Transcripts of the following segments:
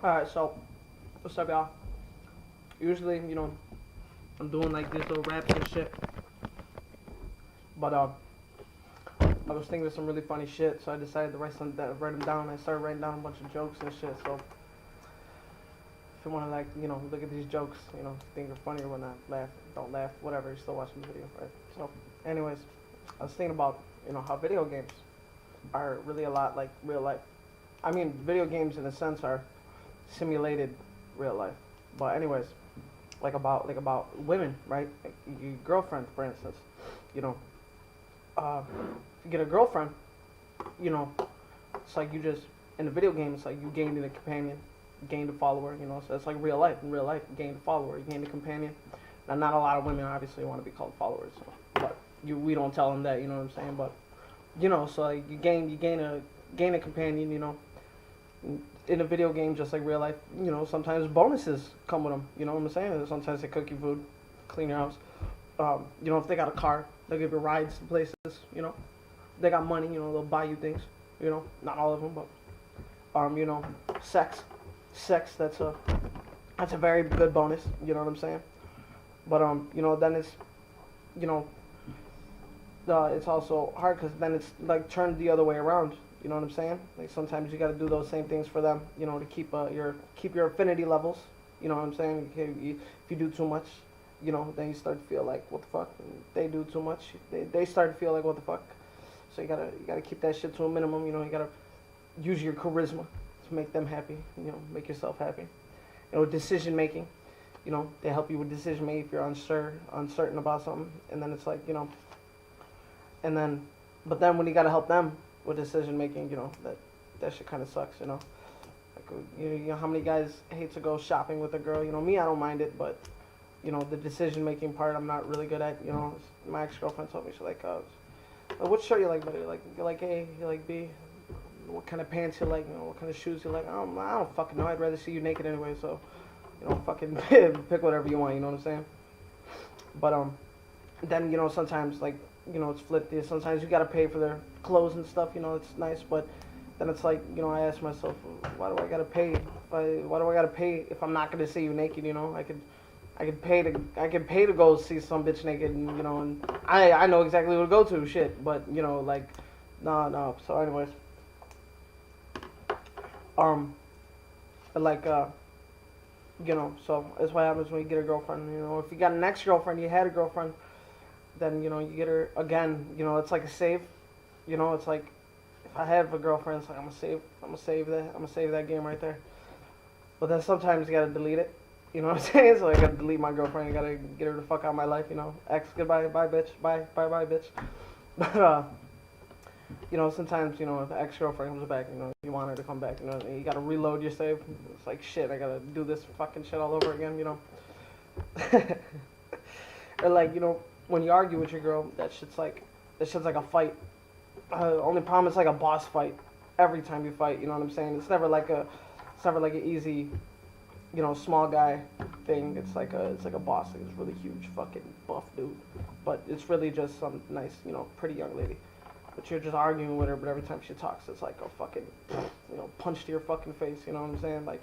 Alright, so, what's up, y'all? Usually, I'm doing like these little raps and shit, but I was thinking of some really funny shit, so I decided to write them down. I started writing down a bunch of jokes and shit, so if you wanna, like, look at these jokes, think they're funny or whatnot, laugh, don't laugh, whatever, you're still watching the video, right? So, anyways, I was thinking about, how video games are really a lot like real life. I mean, video games in a sense are simulated real life. But anyways, like about women, right? Like your girlfriend, for instance. You know, if you get a girlfriend, you know, it's like you just in the video game. It's like you gained a companion, gained a follower. So it's like real life. In real life, you gain a follower, you gain a companion. Now, not a lot of women obviously want to be called followers, so, but we don't tell them that. You know what I'm saying? But so like you gain a companion. In a video game, just like real life, sometimes bonuses come with them. You know what I'm saying? Sometimes they cook you food, clean your house. If they got a car, they'll give you rides to places. They got money. They'll buy you things. Not all of them, but sex, that's a very good bonus. You know what I'm saying? But then you know, it's also hard because then it's like turned the other way around. You know what I'm saying? Like sometimes you got to do those same things for them, to keep your affinity levels. You know what I'm saying? If you do too much, then you start to feel like what the fuck. They do too much, they start to feel like what the fuck. So you gotta keep that shit to a minimum. You gotta use your charisma to make them happy. Make yourself happy. Decision making. They help you with decision making if you're uncertain about something, and then it's like and then, but then when you gotta help them with decision making, that shit kind of sucks. Like how many guys hate to go shopping with a girl? Me, I don't mind it, but the decision making part, I'm not really good at. My ex girlfriend told me, she's like, what shirt you like better? You like A, you like B? What kind of pants you like? What kind of shoes you like? I don't fucking know. I'd rather see you naked anyway. So, fucking pick whatever you want. You know what I'm saying? But then sometimes like it's flipped. Sometimes you gotta pay for their clothes and stuff. It's nice, but then it's like I ask myself, why do I gotta pay? Why do I gotta pay if I'm not gonna see you naked? I could pay to go see some bitch naked, and I know exactly who to go to. Shit, but like no. So anyways, um, like so that's what happens when you get a girlfriend. If you got an ex-girlfriend, you had a girlfriend, then you get her again. It's like a save. It's like if I have a girlfriend, it's like I'm gonna save that game right there. But then sometimes you gotta delete it. You know what I'm saying? So I gotta delete my girlfriend. I gotta get her the fuck out of my life. Ex, goodbye, bye, bitch, bye, bitch. But sometimes if an ex-girlfriend comes back, you want her to come back. You gotta reload your save. It's like shit. I gotta do this fucking shit all over again. Or like when you argue with your girl, that shit's like a fight. Only problem is like a boss fight every time you fight. You know what I'm saying? It's never like an easy, small guy thing. It's like a boss. Like it's really huge, fucking buff dude. But it's really just some nice, pretty young lady. But you're just arguing with her. But every time she talks, it's like a fucking, punch to your fucking face. You know what I'm saying? Like,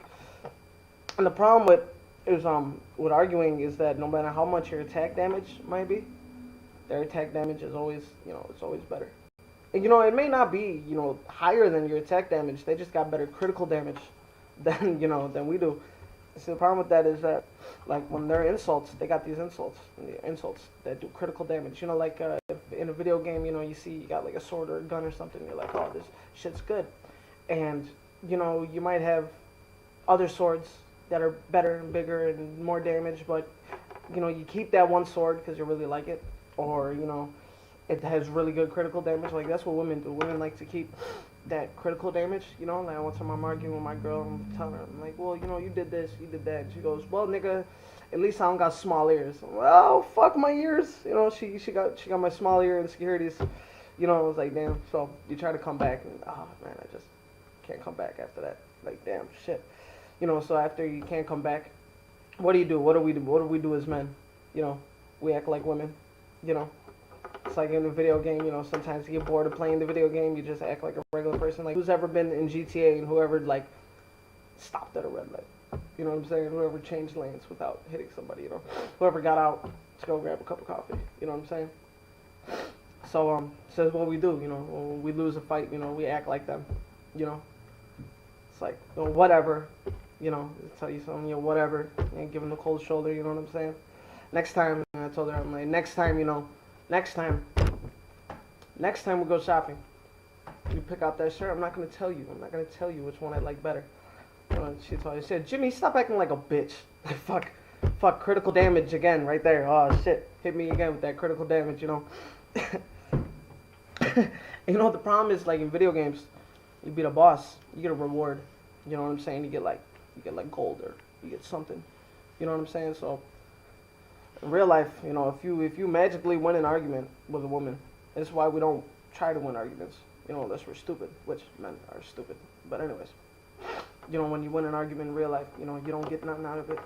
and the problem with arguing is that no matter how much your attack damage might be, their attack damage is always, it's always better. And, it may not be, higher than your attack damage. They just got better critical damage than we do. See, the problem with that is that, like, when they're insults, they got these insults that do critical damage. Like, if in a video game, you see you got, like, a sword or a gun or something, you're like, oh, this shit's good. And, you might have other swords that are better and bigger and more damage, but, you keep that one sword because you really like it, or, it has really good critical damage. Like, that's what women do. Women like to keep that critical damage, like one time I'm arguing with my girl, I'm telling her, I'm like, well, you did this, you did that, and she goes, well, nigga, at least I don't got small ears. I'm like, oh, fuck my ears, she got my small ear insecurities, I was like, damn. So you try to come back, and oh man, I just can't come back after that. Like, damn, shit, so after you can't come back, what do you do? What do we do? What do we do as men? We act like women, it's like in a video game, sometimes you get bored of playing the video game, you just act like a regular person. Like, who's ever been in GTA and whoever, like, stopped at a red light. You know what I'm saying? Whoever changed lanes without hitting somebody, you know. Whoever got out to go grab a cup of coffee. You know what I'm saying? So says what we do, you know, when we lose a fight, you know, we act like them. You know. It's like, well, whatever, you know, tell you something, you know, whatever, and give him the cold shoulder, you know what I'm saying? Next time, I told her, I'm like, next time, you know, next time we go shopping, you pick out that shirt, I'm not going to tell you which one I like better. You know, she told me, she said, Jimmy, stop acting like a bitch. Like, fuck, critical damage again, right there. Oh, shit, hit me again with that critical damage, you know. You know what the problem is, like, in video games, you beat a boss, you get a reward. You know what I'm saying? You get like gold, or you get something. You know what I'm saying? So in real life, you know, if you magically win an argument with a woman, that's why we don't try to win arguments. You know, unless we're stupid, which men are stupid. But anyways, you know, when you win an argument in real life, you know, you don't get nothing out of it.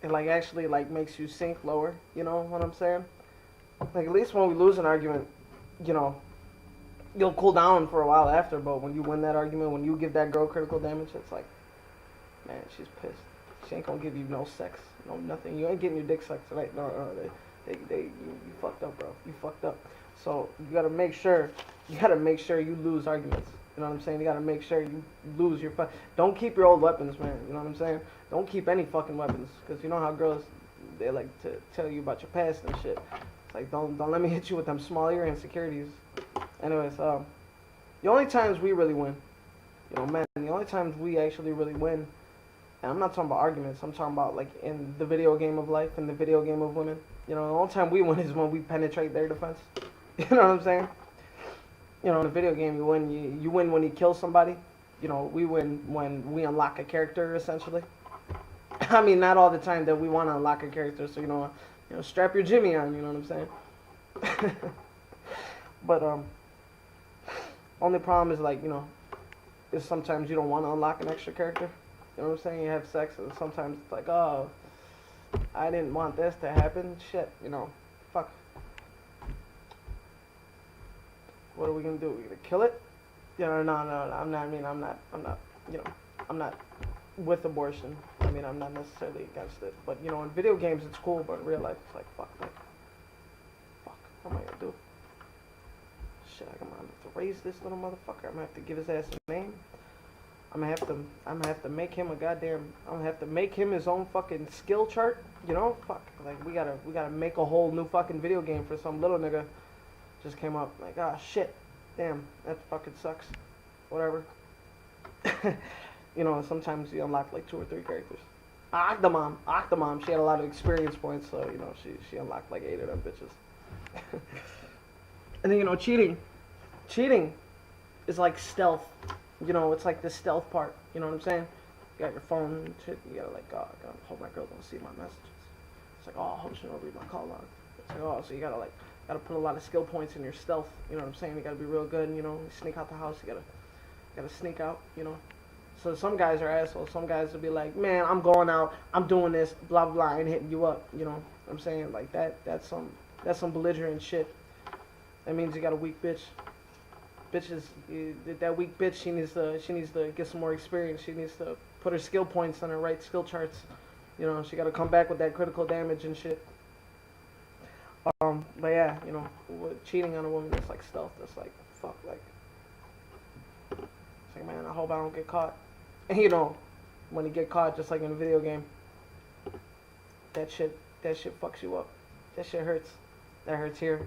It like actually like makes you sink lower. You know what I'm saying? Like at least when we lose an argument, you know, you'll cool down for a while after, but when you win that argument, when you give that girl critical damage, it's like, man, she's pissed. She ain't gonna give you no sex, no nothing. You ain't getting your dick sucked tonight. No, you fucked up, bro. You fucked up. So you gotta make sure you lose arguments. You know what I'm saying? You gotta make sure you lose your Don't keep your old weapons, man. You know what I'm saying? Don't keep any fucking weapons, cause you know how girls, they like to tell you about your past and shit. It's like, don't let me hit you with them small ear insecurities. Anyways, the only times we really win, you know, men, the only times we actually really win, and I'm not talking about arguments, I'm talking about like in the video game of life, in the video game of women. You know, the only time we win is when we penetrate their defense. You know what I'm saying? You know, in the video game, you win. You win when you kill somebody. You know, we win when we unlock a character, essentially. I mean, not all the time that we want to unlock a character, so you know, strap your Jimmy on. You know what I'm saying? But only problem is like, you know, is sometimes you don't want to unlock an extra character. You know what I'm saying? You have sex, and sometimes it's like, oh, I didn't want this to happen. Shit, you know, fuck. What are we gonna do? We gonna kill it? You know, no. I'm not. You know, I'm not with abortion. I mean, I'm not necessarily against it. But you know, in video games it's cool, but in real life it's like, fuck. What am I gonna do? Shit, I'm gonna have to raise this little motherfucker. I'm gonna have to give his ass a name. I'm gonna have to make him a goddamn. I'm gonna have to make him his own fucking skill chart. You know, fuck. Like we gotta make a whole new fucking video game for some little nigga. Just came up like, ah, shit, damn, that fucking sucks. Whatever. You know, sometimes you unlock like 2 or 3 characters. Octomom, she had a lot of experience points, so you know she unlocked like 8 of them bitches. And then you know, cheating is like stealth. You know, it's like the stealth part. You know what I'm saying? You got your phone and shit. You gotta like, oh, I gotta hope my girl don't see my messages. It's like, oh, I hope she don't read my call log. It's like, oh, so you gotta put a lot of skill points in your stealth. You know what I'm saying? You gotta be real good. You know, you sneak out the house. You gotta sneak out. You know. So some guys are assholes. Some guys will be like, man, I'm going out. I'm doing this. Blah blah blah. I ain't hitting you up. You know what I'm saying? Like that's some belligerent shit. That means you got a weak bitch. Bitches, that weak bitch, she needs to get some more experience. She needs to put her skill points on her right skill charts. You know, she got to come back with that critical damage and shit. But yeah, you know, cheating on a woman, that's like stealth. That's like, fuck, like, it's like, man, I hope I don't get caught. And you know, when you get caught, just like in a video game, that shit fucks you up. That shit hurts. That hurts here.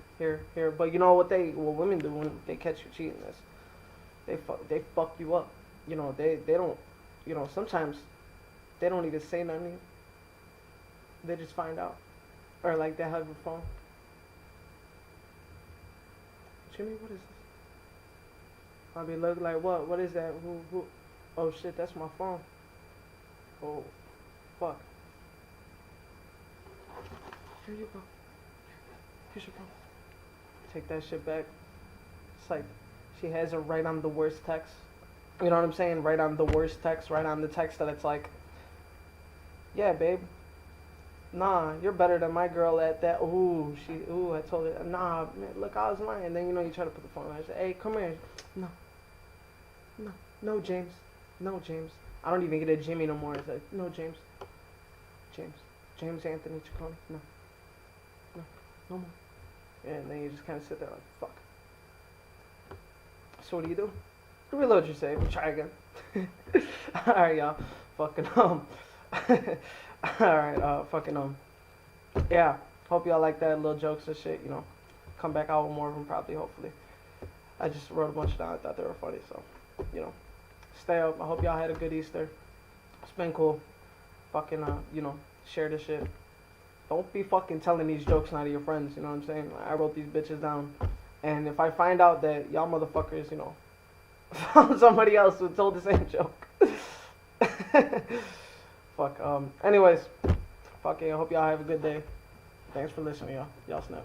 But you know what women do when they catch you cheating is, they fuck you up. You know, they don't, you know, sometimes they don't even say nothing to you. They just find out. Or like they have a phone. Jimmy, what is this? I'll be looking like, what is that? Who? Oh shit, that's my phone. Oh, fuck. Here you go. Here's your phone. Take that shit back. It's like, she has it right on the worst text. You know what I'm saying? Right on the worst text. Right on the text that it's like, yeah, babe. Nah, you're better than my girl at that. I told her, nah, man, look, I was lying. And then, you know, you try to put the phone on. I say, hey, come here. No, James. I don't even get a Jimmy no more. It's like, no, James. James Anthony Ciccone. No. No more. And then you just kind of sit there like, fuck. So what do? Reload your save and try again. Alright, y'all. Fucking, Alright, fucking, yeah. Hope y'all like that, little jokes and shit, you know. Come back out with more of them probably, hopefully. I just wrote a bunch down. I thought they were funny, so, you know. Stay up. I hope y'all had a good Easter. It's been cool. Fucking, you know, share this shit. Don't be fucking telling these jokes now to your friends, you know what I'm saying? I wrote these bitches down. And if I find out that y'all motherfuckers, you know, found somebody else who told the same joke. Fuck, anyways. Fuck it. I hope y'all have a good day. Thanks for listening, y'all. Y'all snap.